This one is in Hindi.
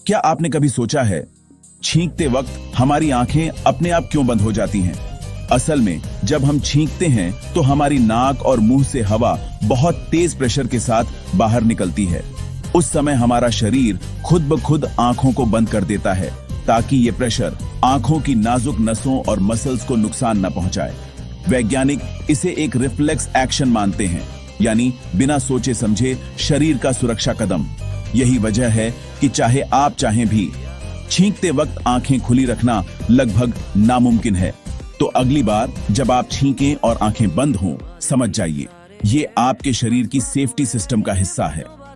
क्या आपने कभी सोचा है, छींकते वक्त हमारी आंखें अपने आप क्यों बंद हो जाती हैं? असल में जब हम छींकते हैं तो हमारी नाक और मुंह से हवा बहुत तेज प्रेशर के साथ बाहर निकलती है। उस समय हमारा शरीर खुद ब खुद आंखों को बंद कर देता है ताकि ये प्रेशर आंखों की नाजुक नसों और मसल्स को नुकसान न पहुंचाए। वैज्ञानिक इसे एक रिफ्लेक्स एक्शन मानते हैं, यानी बिना सोचे समझे शरीर का सुरक्षा कदम। यही वजह है कि चाहे आप चाहें भी, छींकते वक्त आंखें खुली रखना लगभग नामुमकिन है। तो अगली बार जब आप छींकें और आंखें बंद हों, समझ जाइए ये आपके शरीर की सेफ्टी सिस्टम का हिस्सा है।